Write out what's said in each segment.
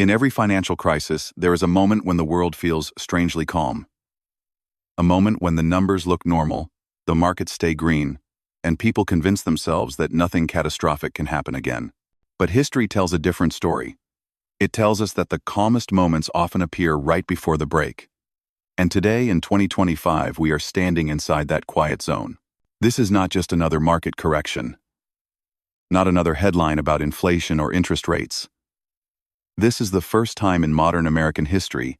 In every financial crisis, there is a moment when the world feels strangely calm. A moment when the numbers look normal, the markets stay green, and people convince themselves that nothing catastrophic can happen again. But history tells a different story. It tells us that the calmest moments often appear right before the break. And today, in 2025, we are standing inside that quiet zone. This is not just another market correction. Not another headline about inflation or interest rates. This is the first time in modern American history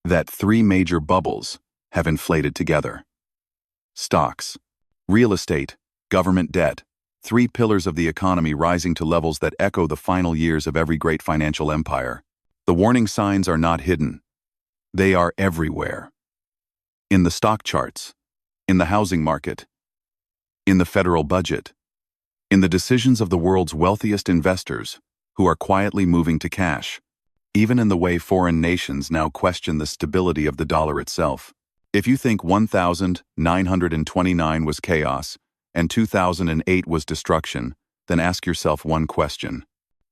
that three major bubbles have inflated together. Stocks, real estate, government debt, three pillars of the economy rising to levels that echo the final years of every great financial empire. The warning signs are not hidden. They are everywhere. In the stock charts, in the housing market, in the federal budget, in the decisions of the world's wealthiest investors who are quietly moving to cash, even in the way foreign nations now question the stability of the dollar itself. If you think 1929 was chaos and 2008 was destruction, then ask yourself one question.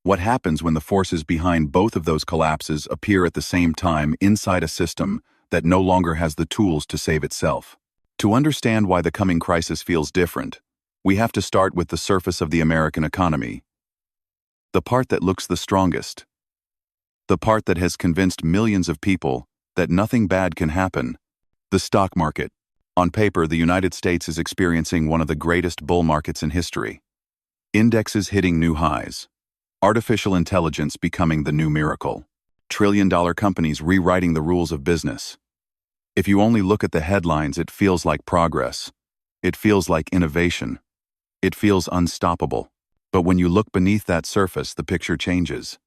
What happens when the forces behind both of those collapses appear at the same time inside a system that no longer has the tools to save itself? To understand why the coming crisis feels different, we have to start with the surface of the American economy. The part that looks the strongest. The part that has convinced millions of people that nothing bad can happen. The stock market. On paper, the United States is experiencing one of the greatest bull markets in history. Indexes hitting new highs. Artificial intelligence becoming the new miracle. Trillion-dollar companies rewriting the rules of business. If you only look at the headlines, it feels like progress. It feels like innovation. It feels unstoppable. But when you look beneath that surface, the picture changes.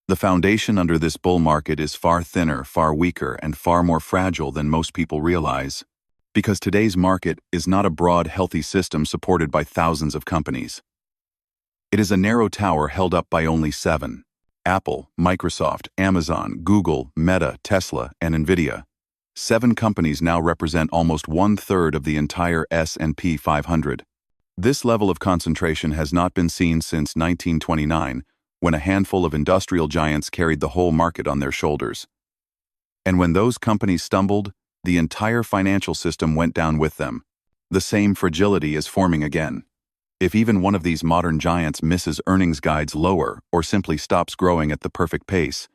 The foundation under this bull market is far thinner, far weaker, and far more fragile than most people realize. Because today's market is not a broad, healthy system supported by thousands of companies. It is a narrow tower held up by only 7. Apple, Microsoft, Amazon, Google, Meta, Tesla, and Nvidia. 7 companies now represent almost 1/3 of the entire S&P 500. This level of concentration has not been seen since 1929, when a handful of industrial giants carried the whole market on their shoulders. And when those companies stumbled, the entire financial system went down with them. The same fragility is forming again. If even one of these modern giants misses earnings guides lower or simply stops growing at the perfect pace,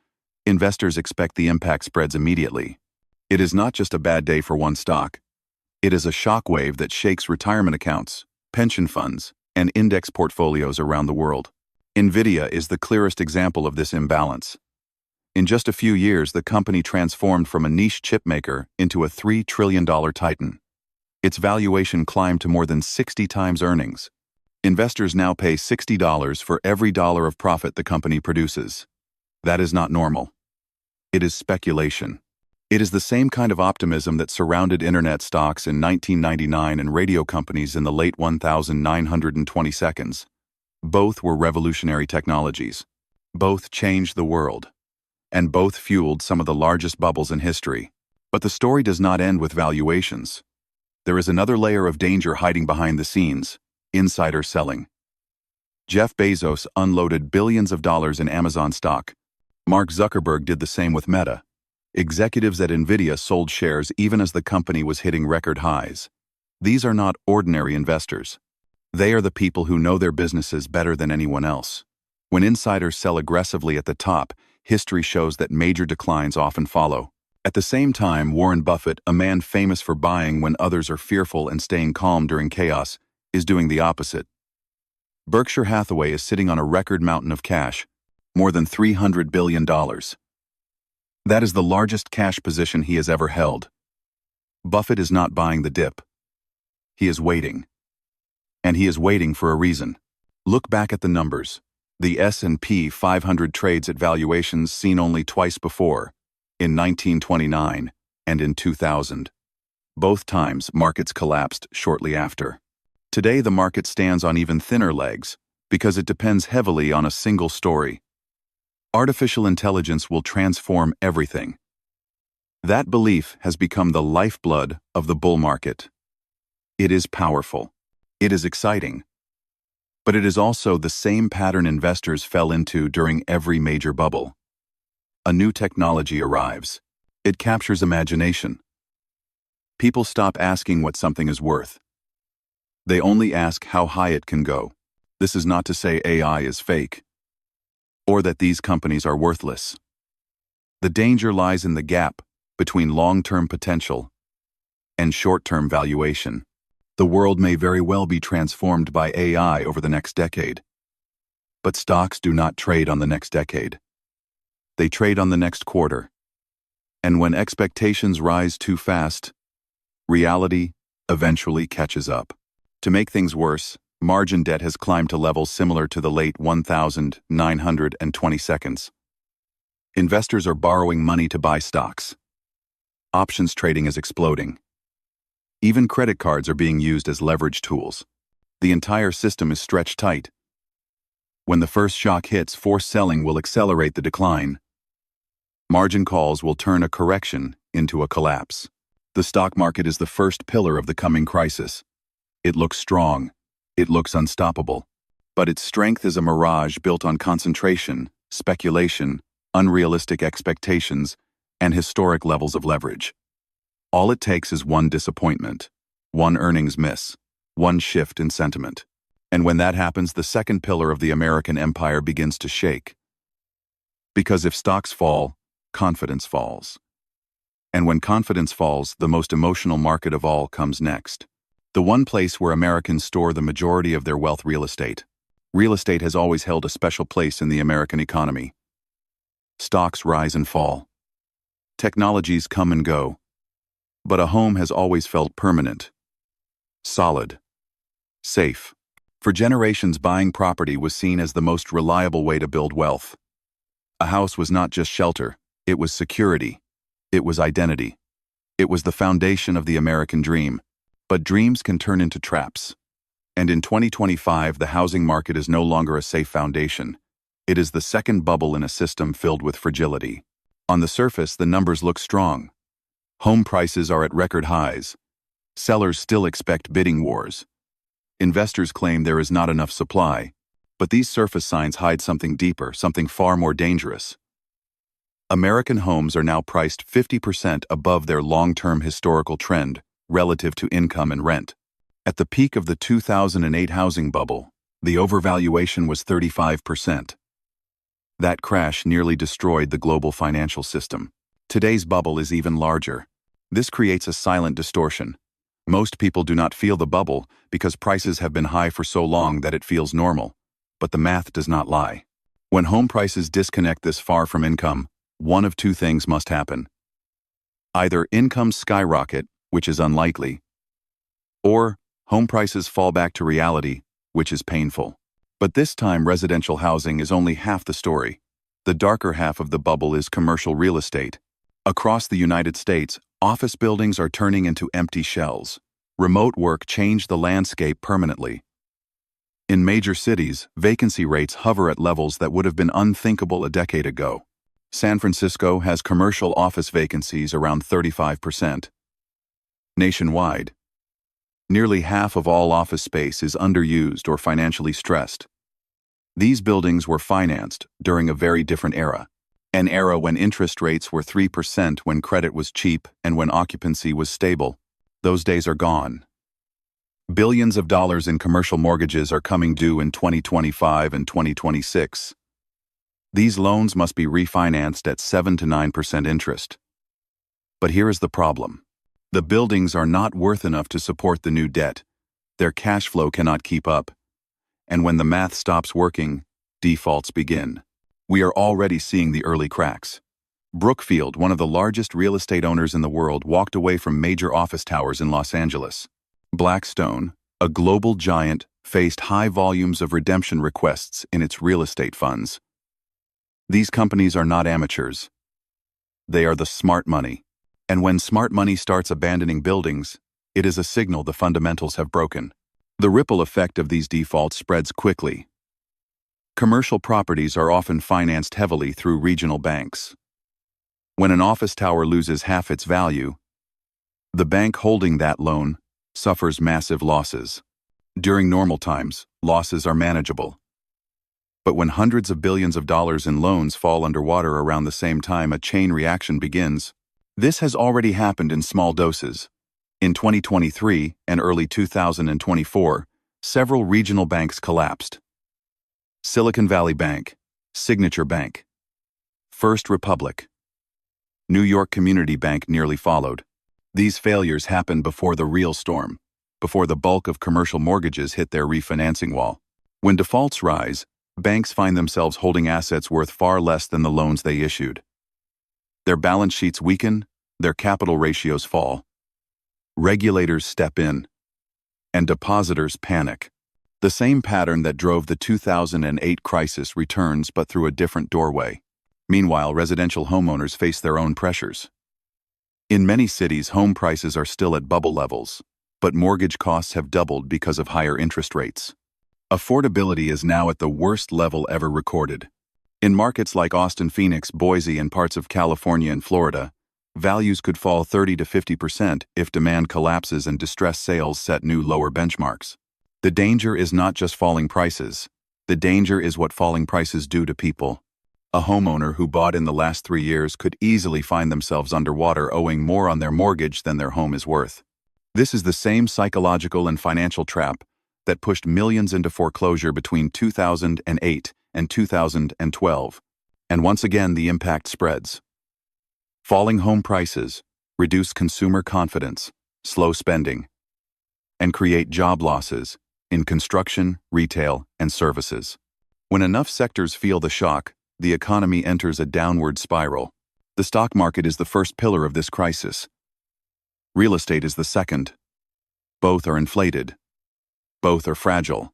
investors expect the impact spreads immediately. It is not just a bad day for one stock. It is a shockwave that shakes retirement accounts, pension funds, and index portfolios around the world. Nvidia is the clearest example of this imbalance. In just a few years, the company transformed from a niche chip maker into a $3 trillion titan. Its valuation climbed to more than 60 times earnings. Investors now pay $60 for every dollar of profit the company produces. That is not normal. It is speculation. It is the same kind of optimism that surrounded internet stocks in 1999 and radio companies in the late 1920s. Both were revolutionary technologies. Both changed the world. And both fueled some of the largest bubbles in history. But the story does not end with valuations. There is another layer of danger hiding behind the scenes: insider selling. Jeff Bezos unloaded billions of dollars in Amazon stock. Mark Zuckerberg did the same with Meta. Executives at Nvidia sold shares even as the company was hitting record highs. These are not ordinary investors. They are the people who know their businesses better than anyone else. When insiders sell aggressively at the top, history shows that major declines often follow. At the same time, Warren Buffett, a man famous for buying when others are fearful and staying calm during chaos, is doing the opposite. Berkshire Hathaway is sitting on a record mountain of cash, more than $300 billion. That is the largest cash position he has ever held. Buffett is not buying the dip. He is waiting. And he is waiting for a reason. Look back at the numbers. The S&P 500 trades at valuations seen only twice before, in 1929 and in 2000. Both times, markets collapsed shortly after. Today, the market stands on even thinner legs because it depends heavily on a single story. Artificial intelligence will transform everything. That belief has become the lifeblood of the bull market. It is powerful. It is exciting. But it is also the same pattern investors fell into during every major bubble. A new technology arrives. It captures imagination. People stop asking what something is worth. They only ask how high it can go. This is not to say AI is fake, or that these companies are worthless. The danger lies in the gap between long-term potential and short-term valuation. The world may very well be transformed by AI over the next decade. But stocks do not trade on the next decade. They trade on the next quarter. And when expectations rise too fast, reality eventually catches up. To make things worse, margin debt has climbed to levels similar to the late 1920s. Investors are borrowing money to buy stocks. Options trading is exploding. Even credit cards are being used as leverage tools. The entire system is stretched tight. When the first shock hits, forced selling will accelerate the decline. Margin calls will turn a correction into a collapse. The stock market is the first pillar of the coming crisis. It looks strong. It looks unstoppable. But its strength is a mirage built on concentration, speculation, unrealistic expectations, and historic levels of leverage. All it takes is one disappointment, one earnings miss, one shift in sentiment. And when that happens, the second pillar of the American empire begins to shake. Because if stocks fall, confidence falls. And when confidence falls, the most emotional market of all comes next. The one place where Americans store the majority of their wealth: real estate. Real estate has always held a special place in the American economy. Stocks rise and fall. Technologies come and go. But a home has always felt permanent, solid, safe. For generations, buying property was seen as the most reliable way to build wealth. A house was not just shelter, it was security. It was identity. It was the foundation of the American dream. But dreams can turn into traps. And in 2025, the housing market is no longer a safe foundation. It is the second bubble in a system filled with fragility. On the surface, the numbers look strong. Home prices are at record highs. Sellers still expect bidding wars. Investors claim there is not enough supply. But these surface signs hide something deeper, something far more dangerous. American homes are now priced 50% above their long-term historical trend relative to income and rent. At the peak of the 2008 housing bubble, the overvaluation was 35%. That crash nearly destroyed the global financial system. Today's bubble is even larger. This creates a silent distortion. Most people do not feel the bubble because prices have been high for so long that it feels normal. But the math does not lie. When home prices disconnect this far from income, one of two things must happen. Either incomes skyrocket, which is unlikely, or home prices fall back to reality, which is painful. But this time, residential housing is only half the story. The darker half of the bubble is commercial real estate. Across the United States, office buildings are turning into empty shells. Remote work changed the landscape permanently. In major cities, vacancy rates hover at levels that would have been unthinkable a decade ago. San Francisco has commercial office vacancies around 35%. Nationwide, nearly half of all office space is underused or financially stressed. These buildings were financed during a very different era. An era when interest rates were 3%, when credit was cheap, and when occupancy was stable. Those days are gone. Billions of dollars in commercial mortgages are coming due in 2025 and 2026. These loans must be refinanced at 7 to 9% interest. But here is the problem. The buildings are not worth enough to support the new debt. Their cash flow cannot keep up. And when the math stops working, defaults begin. We are already seeing the early cracks. Brookfield, one of the largest real estate owners in the world, walked away from major office towers in Los Angeles. Blackstone, a global giant, faced high volumes of redemption requests in its real estate funds. These companies are not amateurs. They are the smart money. And when smart money starts abandoning buildings, it is a signal the fundamentals have broken. The ripple effect of these defaults spreads quickly. Commercial properties are often financed heavily through regional banks. When an office tower loses half its value, the bank holding that loan suffers massive losses. During normal times, losses are manageable. But when hundreds of billions of dollars in loans fall underwater around the same time, a chain reaction begins. This has already happened in small doses. In 2023 and early 2024, several regional banks collapsed. Silicon Valley Bank, Signature Bank, First Republic, New York Community Bank nearly followed. These failures happened before the real storm, before the bulk of commercial mortgages hit their refinancing wall. When defaults rise, banks find themselves holding assets worth far less than the loans they issued. Their balance sheets weaken, their capital ratios fall. Regulators step in, and depositors panic. The same pattern that drove the 2008 crisis returns, but through a different doorway. Meanwhile, residential homeowners face their own pressures. In many cities, home prices are still at bubble levels, but mortgage costs have doubled because of higher interest rates. Affordability is now at the worst level ever recorded. In markets like Austin, Phoenix, Boise, and parts of California and Florida, values could fall 30 to 50% if demand collapses and distressed sales set new lower benchmarks. The danger is not just falling prices. The danger is what falling prices do to people. A homeowner who bought in the last 3 years could easily find themselves underwater, owing more on their mortgage than their home is worth. This is the same psychological and financial trap that pushed millions into foreclosure between 2008 and 2012. And once again, the impact spreads. Falling home prices reduce consumer confidence, slow spending, and create job losses in construction, retail, and services. When enough sectors feel the shock, the economy enters a downward spiral. The stock market is the first pillar of this crisis. Real estate is the second. Both are inflated. Both are fragile.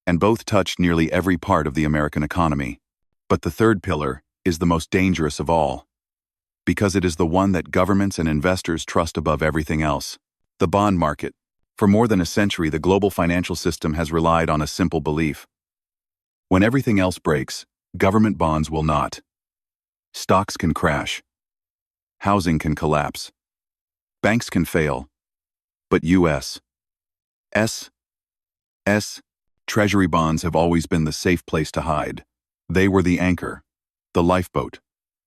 And both touch nearly every part of the American economy. But the third pillar is the most dangerous of all, because it is the one that governments and investors trust above everything else: the bond market. For more than a century, the global financial system has relied on a simple belief: when everything else breaks, government bonds will not. Stocks can crash. Housing can collapse. Banks can fail. But U.S. Treasury bonds have always been the safe place to hide. They were the anchor, the lifeboat,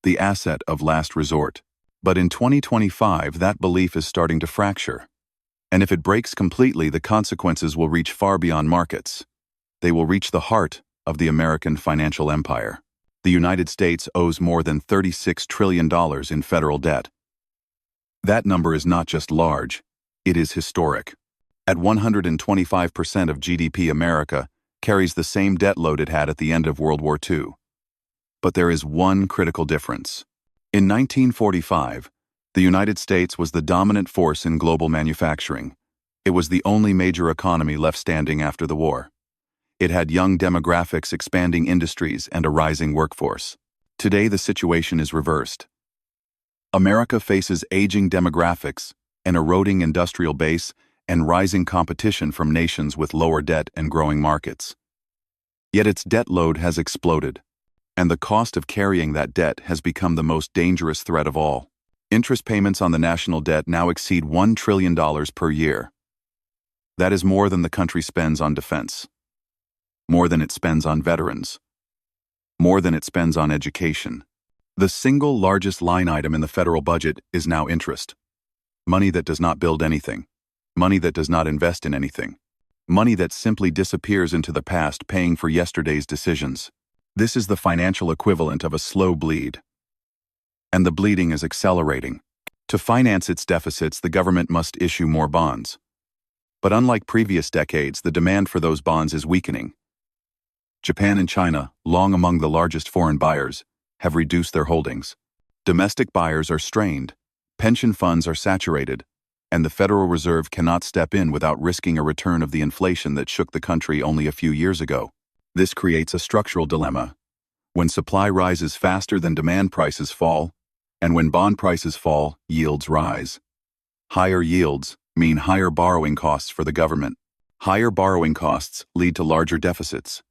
the asset of last resort. But in 2025, that belief is starting to fracture. And if it breaks completely, the consequences will reach far beyond markets. They will reach the heart of the American financial empire. The United States owes more than $36 trillion in federal debt. That number is not just large, it is historic. At 125% of GDP, America carries the same debt load it had at the end of World War II. But there is one critical difference. In 1945, the United States was the dominant force in global manufacturing. It was the only major economy left standing after the war. It had young demographics, expanding industries, and a rising workforce. Today, the situation is reversed. America faces aging demographics, an eroding industrial base, and rising competition from nations with lower debt and growing markets. Yet its debt load has exploded, and the cost of carrying that debt has become the most dangerous threat of all. Interest payments on the national debt now exceed $1 trillion per year. That is more than the country spends on defense, more than it spends on veterans, more than it spends on education. The single largest line item in the federal budget is now interest. Money that does not build anything, money that does not invest in anything, money that simply disappears into the past, paying for yesterday's decisions. This is the financial equivalent of a slow bleed. And the bleeding is accelerating. To finance its deficits, the government must issue more bonds. But unlike previous decades, the demand for those bonds is weakening. Japan and China, long among the largest foreign buyers, have reduced their holdings. Domestic buyers are strained, pension funds are saturated, and the Federal Reserve cannot step in without risking a return of the inflation that shook the country only a few years ago. This creates a structural dilemma. When supply rises faster than demand, prices fall, and when bond prices fall, yields rise. Higher yields mean higher borrowing costs for the government. Higher borrowing costs lead to larger deficits.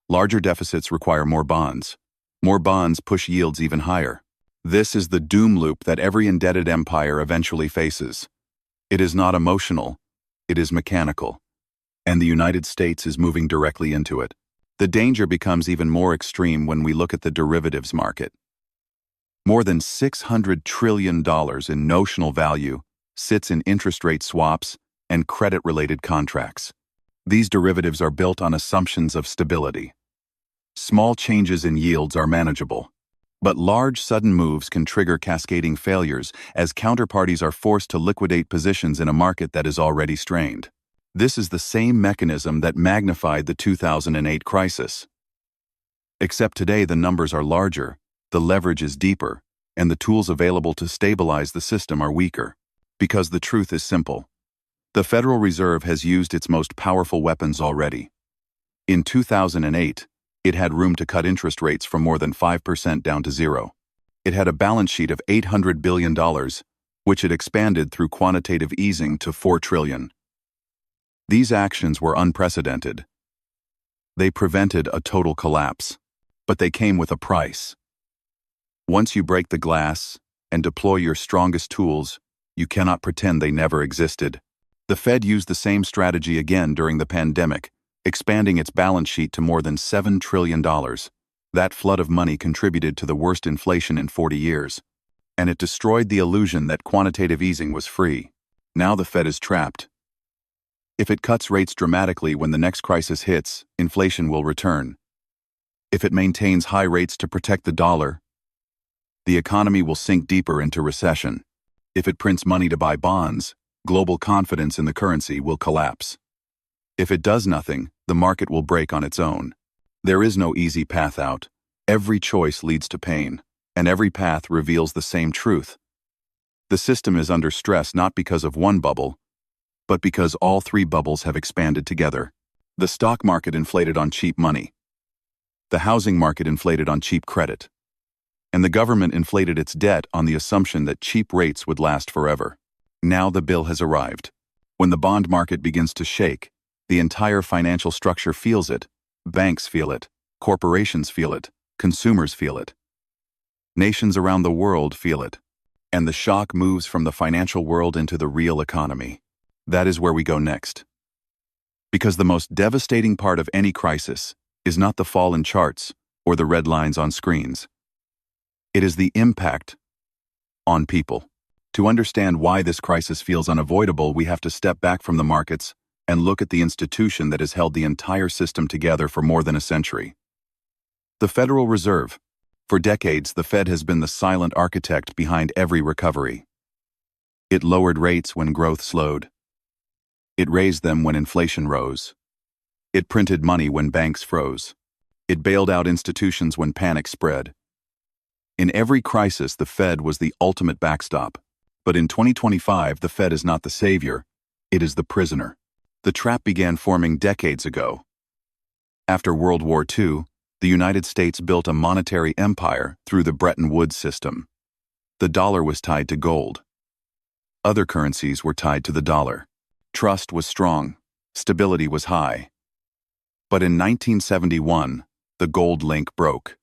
Larger deficits require more bonds. More bonds push yields even higher. This is the doom loop that every indebted empire eventually faces. It is not emotional, it is mechanical. And the United States is moving directly into it. The danger becomes even more extreme when we look at the derivatives market. More than $600 trillion in notional value sits in interest rate swaps and credit-related contracts. These derivatives are built on assumptions of stability. Small changes in yields are manageable, but large sudden moves can trigger cascading failures as counterparties are forced to liquidate positions in a market that is already strained. This is the same mechanism that magnified the 2008 crisis. Except today the numbers are larger, the leverage is deeper, and the tools available to stabilize the system are weaker. Because the truth is simple. The Federal Reserve has used its most powerful weapons already. In 2008, it had room to cut interest rates from more than 5% down to zero. It had a balance sheet of $800 billion, which it expanded through quantitative easing to $4 trillion. These actions were unprecedented. They prevented a total collapse, but they came with a price. Once you break the glass and deploy your strongest tools, you cannot pretend they never existed. The Fed used the same strategy again during the pandemic, expanding its balance sheet to more than $7 trillion. That flood of money contributed to the worst inflation in 40 years, and it destroyed the illusion that quantitative easing was free. Now the Fed is trapped. If it cuts rates dramatically when the next crisis hits, inflation will return. If it maintains high rates to protect the dollar, the economy will sink deeper into recession. If it prints money to buy bonds, global confidence in the currency will collapse. If it does nothing, the market will break on its own. There is no easy path out. Every choice leads to pain, and every path reveals the same truth. The system is under stress not because of one bubble, but because all three bubbles have expanded together. The stock market inflated on cheap money. The housing market inflated on cheap credit. And the government inflated its debt on the assumption that cheap rates would last forever. Now the bill has arrived. When the bond market begins to shake, the entire financial structure feels it. Banks feel it. Corporations feel it. Consumers feel it. Nations around the world feel it. And the shock moves from the financial world into the real economy. That is where we go next. Because the most devastating part of any crisis is not the fall in charts or the red lines on screens. It is the impact on people. To understand why this crisis feels unavoidable, we have to step back from the markets and look at the institution that has held the entire system together for more than a century. The Federal Reserve. For decades, the Fed has been the silent architect behind every recovery. It lowered rates when growth slowed. It raised them when inflation rose. It printed money when banks froze. It bailed out institutions when panic spread. In every crisis, the Fed was the ultimate backstop. But in 2025, the Fed is not the savior, it is the prisoner. The trap began forming decades ago. After World War II, the United States built a monetary empire through the Bretton Woods system. The dollar was tied to gold. Other currencies were tied to the dollar. Trust was strong, stability was high. But in 1971, the gold link broke.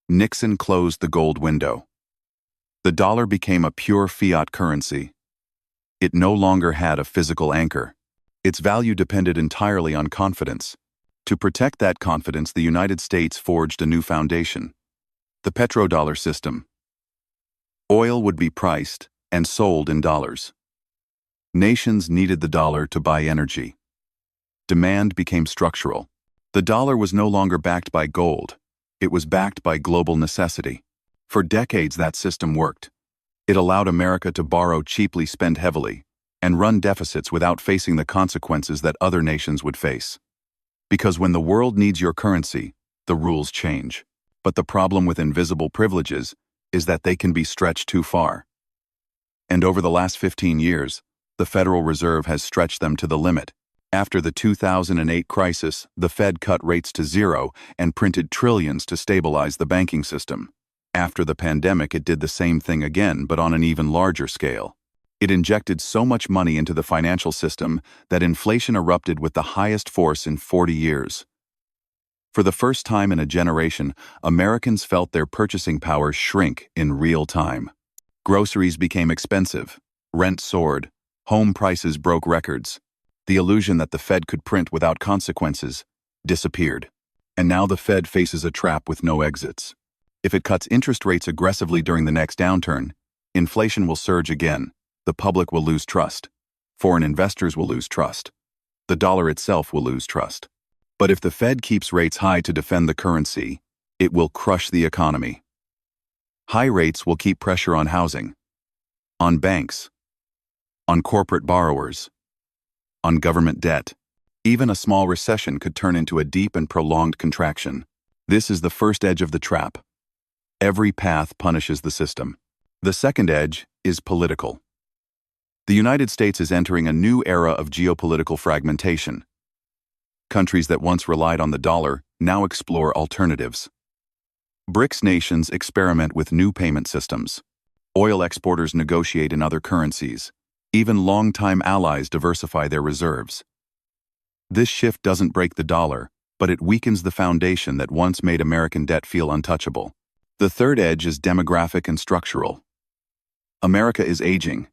Nixon closed the gold window. The dollar became a pure fiat currency. It no longer had a physical anchor. Its value depended entirely on confidence. To protect that confidence, the United States forged a new foundation: the petrodollar system. Oil would be priced and sold in dollars. Nations needed the dollar to buy energy. Demand became structural. The dollar was no longer backed by gold. It was backed by global necessity. For decades, that system worked. It allowed America to borrow cheaply, spend heavily, and run deficits without facing the consequences that other nations would face. Because when the world needs your currency, the rules change. But the problem with invisible privileges is that they can be stretched too far. And over the last 15 years, the Federal Reserve has stretched them to the limit. After the 2008 crisis, the Fed cut rates to zero and printed trillions to stabilize the banking system. After the pandemic, it did the same thing again, but on an even larger scale. It injected so much money into the financial system that inflation erupted with the highest force in 40 years. For the first time in a generation, Americans felt their purchasing power shrink in real time. Groceries became expensive. Rent soared. Home prices broke records. The illusion that the Fed could print without consequences disappeared. And now the Fed faces a trap with no exits. If it cuts interest rates aggressively during the next downturn, inflation will surge again, the public will lose trust, foreign investors will lose trust, the dollar itself will lose trust. But if the Fed keeps rates high to defend the currency, it will crush the economy. High rates will keep pressure on housing, on banks, on corporate borrowers, on government debt. Even a small recession could turn into a deep and prolonged contraction. This is the first edge of the trap. Every path punishes the system. The second edge is political. The United States is entering a new era of geopolitical fragmentation. Countries that once relied on the dollar now explore alternatives. BRICS nations experiment with new payment systems. Oil exporters negotiate in other currencies. Even longtime allies diversify their reserves. This shift doesn't break the dollar, but it weakens the foundation that once made American debt feel untouchable. The third edge is demographic and structural. America is aging.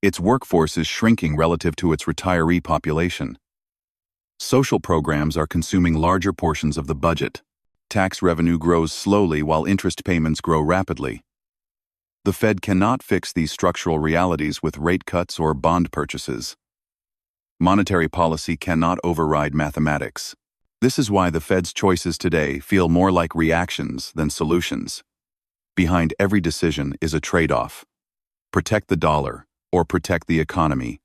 Its workforce is shrinking relative to its retiree population. Social programs are consuming larger portions of the budget. Tax revenue grows slowly while interest payments grow rapidly. The Fed cannot fix these structural realities with rate cuts or bond purchases. Monetary policy cannot override mathematics. This is why the Fed's choices today feel more like reactions than solutions. Behind every decision is a trade-off. Protect the dollar or protect the economy.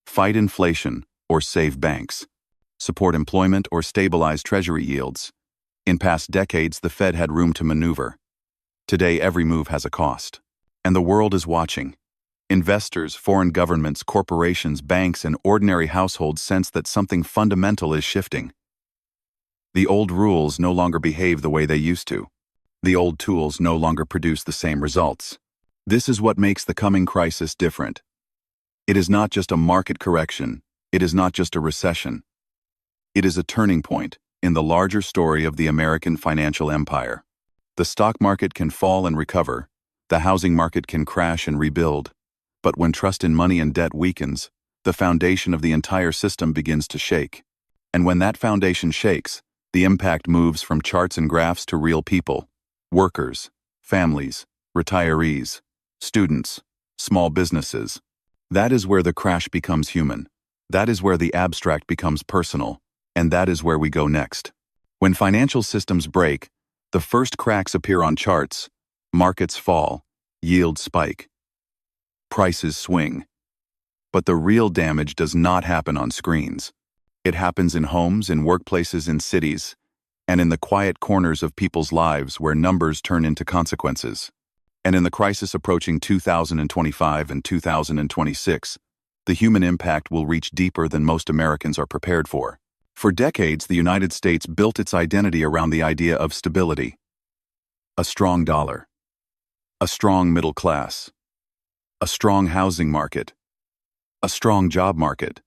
Fight inflation or save banks. Support employment or stabilize treasury yields. In past decades, the Fed had room to maneuver. Today, every move has a cost. And the world is watching. Investors, foreign governments, corporations, banks, and ordinary households sense that something fundamental is shifting. The old rules no longer behave the way they used to. The old tools no longer produce the same results. This is what makes the coming crisis different. It is not just a market correction. It is not just a recession. It is a turning point in the larger story of the American financial empire. The stock market can fall and recover. The housing market can crash and rebuild. But when trust in money and debt weakens, the foundation of the entire system begins to shake. And when that foundation shakes, the impact moves from charts and graphs to real people, workers, families, retirees, students, small businesses. That is where the crash becomes human. That is where the abstract becomes personal. And that is where we go next. When financial systems break, the first cracks appear on charts, markets fall, yields spike, prices swing. But the real damage does not happen on screens. It happens in homes, in workplaces, in cities, and in the quiet corners of people's lives where numbers turn into consequences. And in the crisis approaching 2025 and 2026, the human impact will reach deeper than most Americans are prepared for. For decades, the United States built its identity around the idea of stability. A strong dollar. A strong middle class. A strong housing market. A strong job market.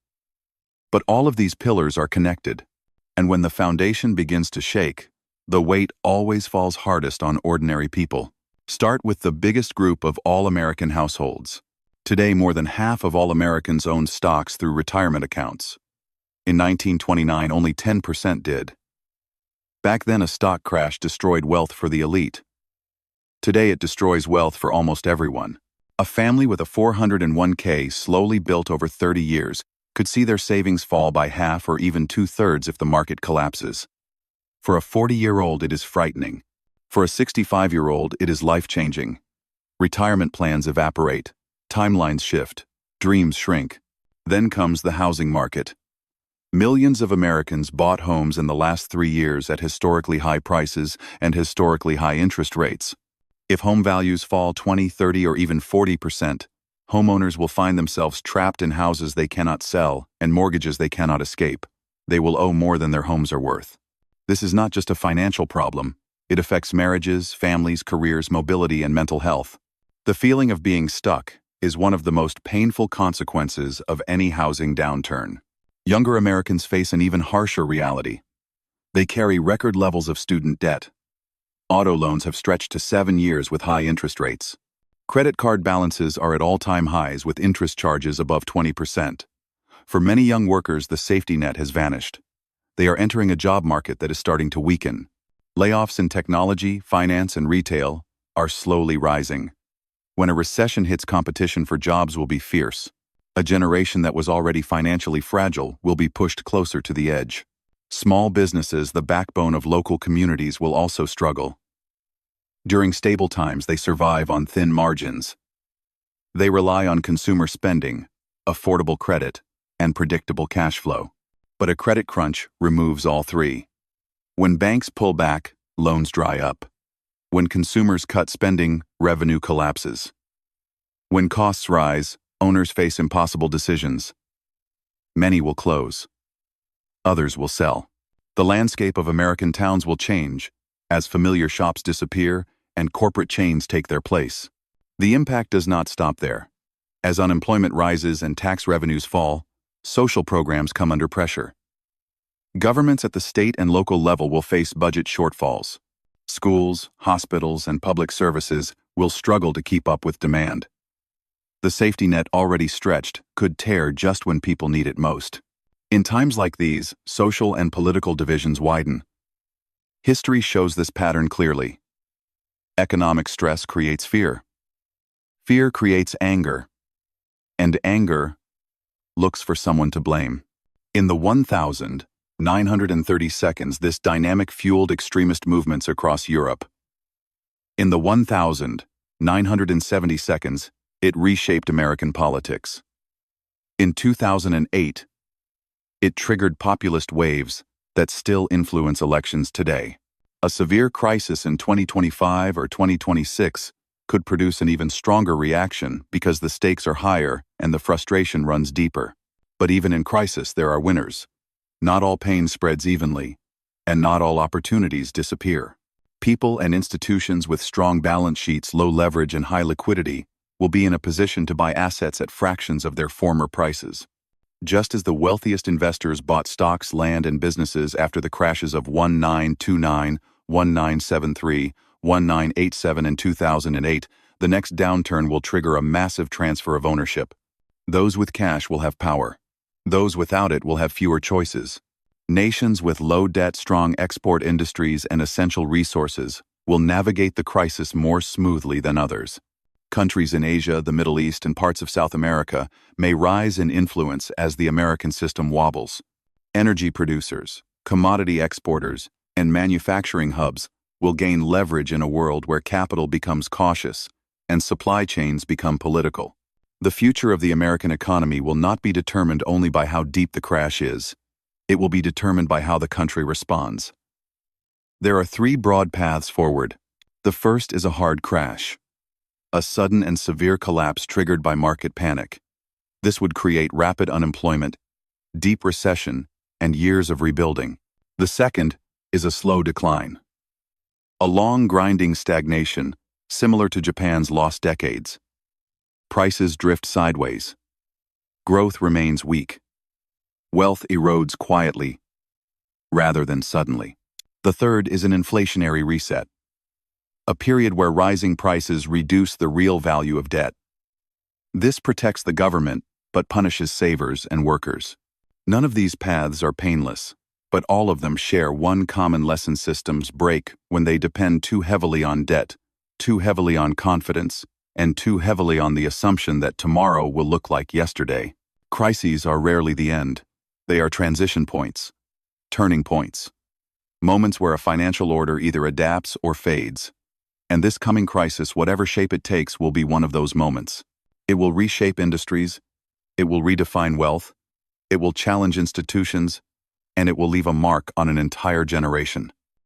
But all of these pillars are connected, and when the foundation begins to shake, the weight always falls hardest on ordinary people. Start with the biggest group of all American households. Today, more than half of all Americans own stocks through retirement accounts. In 1929, only 10% did. Back then, a stock crash destroyed wealth for the elite. Today, it destroys wealth for almost everyone. A family with a 401k slowly built over 30 years could see their savings fall by half or even 2/3 if the market collapses. For a 40-year-old, it is frightening. For a 65-year-old, it is life-changing. Retirement plans evaporate, timelines shift, dreams shrink. Then comes the housing market. Millions of Americans bought homes in the last 3 years at historically high prices and historically high interest rates. If home values fall 20, 30, or even 40%, homeowners will find themselves trapped in houses they cannot sell and mortgages they cannot escape. They will owe more than their homes are worth. This is not just a financial problem. It affects marriages, families, careers, mobility, and mental health. The feeling of being stuck is one of the most painful consequences of any housing downturn. Younger Americans face an even harsher reality. They carry record levels of student debt. Auto loans have stretched to 7 years with high interest rates. Credit card balances are at all-time highs with interest charges above 20%. For many young workers, the safety net has vanished. They are entering a job market that is starting to weaken. Layoffs in technology, finance, and retail are slowly rising. When a recession hits, competition for jobs will be fierce. A generation that was already financially fragile will be pushed closer to the edge. Small businesses, the backbone of local communities, will also struggle. During stable times, they survive on thin margins. They rely on consumer spending, affordable credit, and predictable cash flow. But a credit crunch removes all three. When banks pull back, loans dry up. When consumers cut spending, revenue collapses. When costs rise, owners face impossible decisions. Many will close. Others will sell. The landscape of American towns will change as familiar shops disappear and corporate chains take their place. The impact does not stop there. As unemployment rises and tax revenues fall, social programs come under pressure. Governments at the state and local level will face budget shortfalls. Schools, hospitals, and public services will struggle to keep up with demand. The safety net, already stretched, could tear just when people need it most. In times like these, social and political divisions widen. History shows this pattern clearly. Economic stress creates fear. Fear creates anger. And anger looks for someone to blame. In the 1,930 this dynamic fueled extremist movements across Europe. In the 1,970 it reshaped American politics. In 2008, it triggered populist waves that still influence elections today. A severe crisis in 2025 or 2026 could produce an even stronger reaction because the stakes are higher and the frustration runs deeper. But even in crisis, there are winners. Not all pain spreads evenly, and not all opportunities disappear. People and institutions with strong balance sheets, low leverage, and high liquidity will be in a position to buy assets at fractions of their former prices. Just as the wealthiest investors bought stocks, land, and businesses after the crashes of 1929, 1973, 1987, and 2008, the next downturn will trigger a massive transfer of ownership. Those with cash will have power. Those without it will have fewer choices. Nations with low debt, strong export industries, and essential resources will navigate the crisis more smoothly than others. Countries in Asia, the Middle East, and parts of South America may rise in influence as the American system wobbles. Energy producers, commodity exporters, and manufacturing hubs will gain leverage in a world where capital becomes cautious and supply chains become political. The future of the American economy will not be determined only by how deep the crash is. It will be determined by how the country responds. There are three broad paths forward. The first is a hard crash. A sudden and severe collapse triggered by market panic. This would create rapid unemployment, deep recession, and years of rebuilding. The second is a slow decline. A long, grinding stagnation, similar to Japan's lost decades. Prices drift sideways. Growth remains weak. Wealth erodes quietly, rather than suddenly. The third is an inflationary reset. A period where rising prices reduce the real value of debt. This protects the government, but punishes savers and workers. None of these paths are painless, but all of them share one common lesson: systems break when they depend too heavily on debt, too heavily on confidence, and too heavily on the assumption that tomorrow will look like yesterday. Crises are rarely the end. They are transition points, turning points, moments where a financial order either adapts or fades. And this coming crisis, whatever shape it takes, will be one of those moments. It will reshape industries, it will redefine wealth, it will challenge institutions, and it will leave a mark on an entire generation.